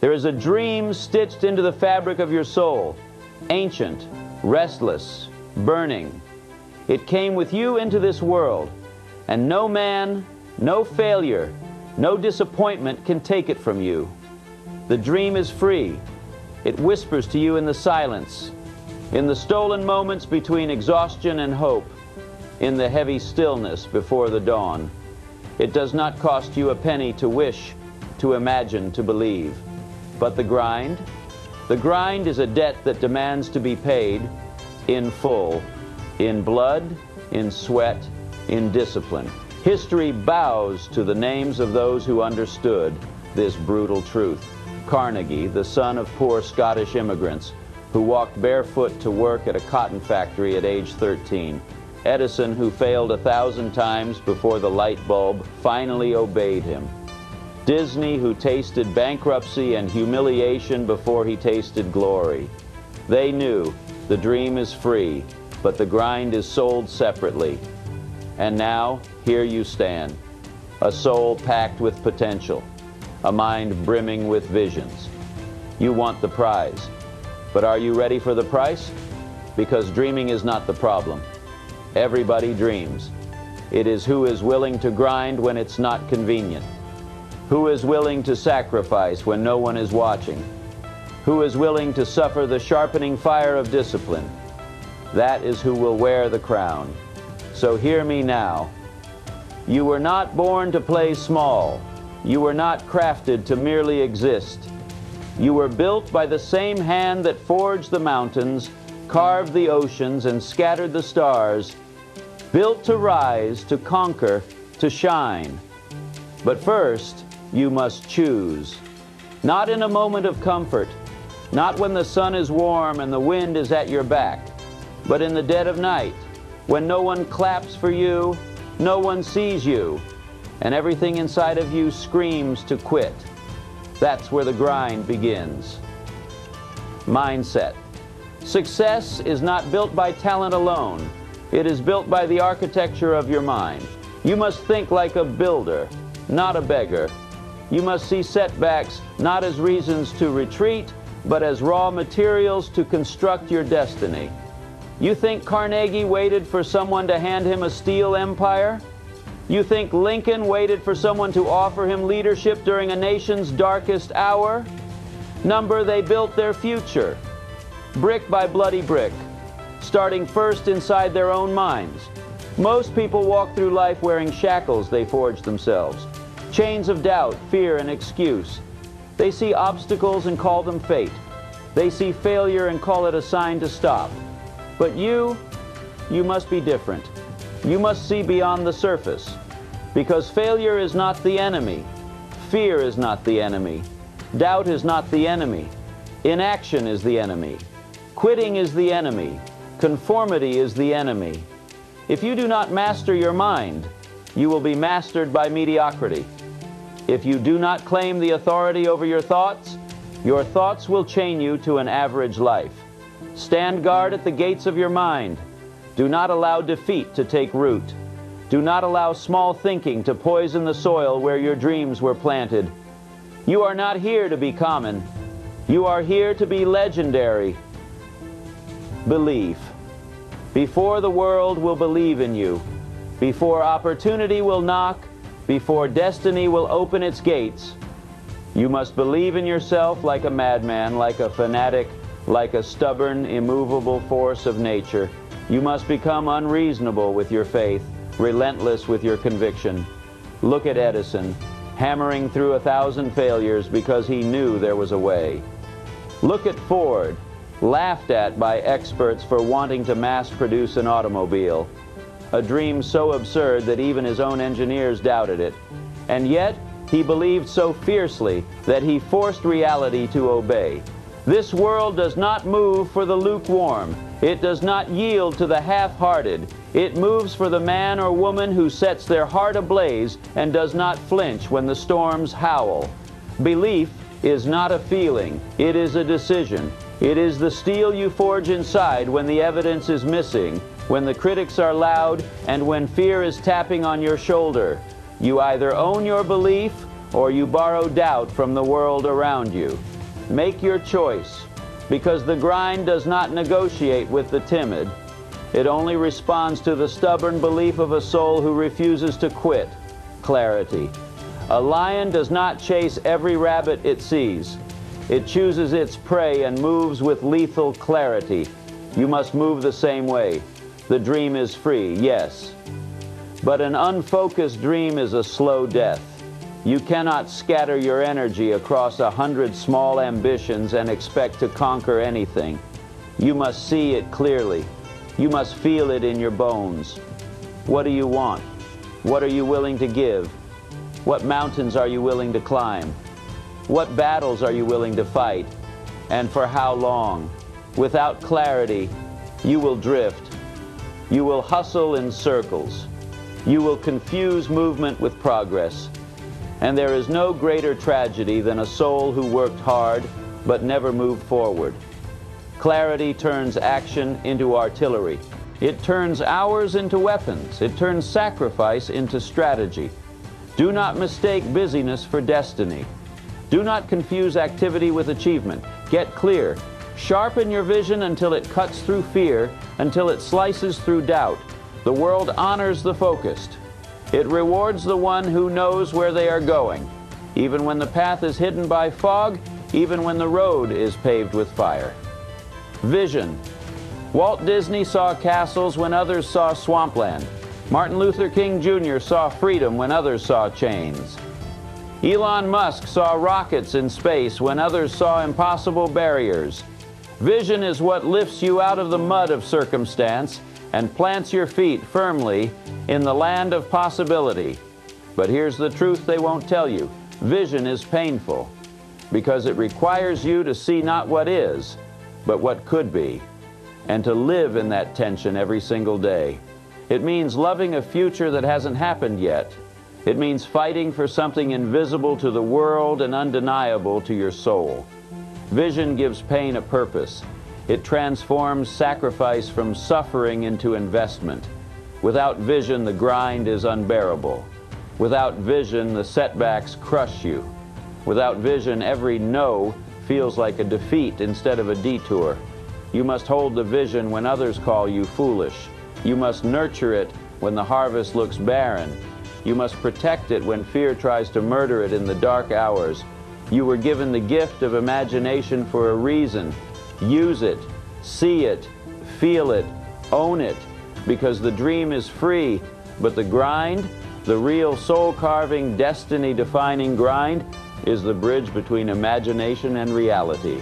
There is a dream stitched into the fabric of your soul, ancient, restless, burning. It came with you into this world, and no man, no failure, no disappointment can take it from you. The dream is free. It whispers to you in the silence, in the stolen moments between exhaustion and hope, in the heavy stillness before the dawn. It does not cost you a penny to wish, to imagine, to believe. But the grind? The grind is a debt that demands to be paid in full, in blood, in sweat, in discipline. History bows to the names of those who understood this brutal truth. Carnegie, the son of poor Scottish immigrants, who walked barefoot to work at a cotton factory at age 13. Edison, who failed 1,000 times before the light bulb finally obeyed him. Disney, who tasted bankruptcy and humiliation before he tasted glory. They knew the dream is free, but the grind is sold separately. And now, here you stand, a soul packed with potential, a mind brimming with visions. You want the prize, but are you ready for the price? Because dreaming is not the problem. Everybody dreams. It is who is willing to grind when it's not convenient. Who is willing to sacrifice when no one is watching? Who is willing to suffer the sharpening fire of discipline? That is who will wear the crown. So hear me now. You were not born to play small. You were not crafted to merely exist. You were built by the same hand that forged the mountains, carved the oceans, and scattered the stars, built to rise, to conquer, to shine. But first, you must choose. Not in a moment of comfort, not when the sun is warm and the wind is at your back, but in the dead of night, when no one claps for you, no one sees you, and everything inside of you screams to quit. That's where the grind begins. Mindset. Success is not built by talent alone. It is built by the architecture of your mind. You must think like a builder, not a beggar. You must see setbacks not as reasons to retreat, but as raw materials to construct your destiny. You think Carnegie waited for someone to hand him a steel empire? You think Lincoln waited for someone to offer him leadership during a nation's darkest hour? Number, they built their future, brick by bloody brick, starting first inside their own minds. Most people walk through life wearing shackles they forged themselves, chains of doubt, fear, and excuse. They see obstacles and call them fate. They see failure and call it a sign to stop. But you must be different. You must see beyond the surface, because failure is not the enemy. Fear is not the enemy. Doubt is not the enemy. Inaction is the enemy. Quitting is the enemy. Conformity is the enemy. If you do not master your mind, you will be mastered by mediocrity. If you do not claim the authority over your thoughts will chain you to an average life. Stand guard at the gates of your mind. Do not allow defeat to take root. Do not allow small thinking to poison the soil where your dreams were planted. You are not here to be common. You are here to be legendary. Belief. Before the world will believe in you, before opportunity will knock, before destiny will open its gates, you must believe in yourself like a madman, like a fanatic, like a stubborn, immovable force of nature. You must become unreasonable with your faith, relentless with your conviction. Look at Edison, hammering through 1,000 failures because he knew there was a way. Look at Ford, laughed at by experts for wanting to mass-produce an automobile. A dream so absurd that even his own engineers doubted it. And yet, he believed so fiercely that he forced reality to obey. This world does not move for the lukewarm. It does not yield to the half-hearted. It moves for the man or woman who sets their heart ablaze and does not flinch when the storms howl. Belief is not a feeling. It is a decision. It is the steel you forge inside when the evidence is missing, when the critics are loud, and when fear is tapping on your shoulder. You either own your belief or you borrow doubt from the world around you. Make your choice, because the grind does not negotiate with the timid. It only responds to the stubborn belief of a soul who refuses to quit. Clarity. A lion does not chase every rabbit it sees. It chooses its prey and moves with lethal clarity. You must move the same way. The dream is free, yes. But an unfocused dream is a slow death. You cannot scatter your energy across 100 small ambitions and expect to conquer anything. You must see it clearly. You must feel it in your bones. What do you want? What are you willing to give? What mountains are you willing to climb? What battles are you willing to fight? And for how long? Without clarity, you will drift. You will hustle in circles. You will confuse movement with progress. And there is no greater tragedy than a soul who worked hard but never moved forward. Clarity turns action into artillery. It turns hours into weapons. It turns sacrifice into strategy. Do not mistake busyness for destiny. Do not confuse activity with achievement. Get clear. Sharpen your vision until it cuts through fear, until it slices through doubt. The world honors the focused. It rewards the one who knows where they are going, even when the path is hidden by fog, even when the road is paved with fire. Vision. Walt Disney saw castles when others saw swampland. Martin Luther King Jr. saw freedom when others saw chains. Elon Musk saw rockets in space when others saw impossible barriers. Vision is what lifts you out of the mud of circumstance and plants your feet firmly in the land of possibility. But here's the truth they won't tell you. Vision is painful because it requires you to see not what is, but what could be, and to live in that tension every single day. It means loving a future that hasn't happened yet. It means fighting for something invisible to the world and undeniable to your soul. Vision gives pain a purpose. It transforms sacrifice from suffering into investment. Without vision, the grind is unbearable. Without vision, the setbacks crush you. Without vision, every no feels like a defeat instead of a detour. You must hold the vision when others call you foolish. You must nurture it when the harvest looks barren. You must protect it when fear tries to murder it in the dark hours. You were given the gift of imagination for a reason. Use it, see it, feel it, own it, because the dream is free, but the grind, the real soul-carving, destiny-defining grind, is the bridge between imagination and reality.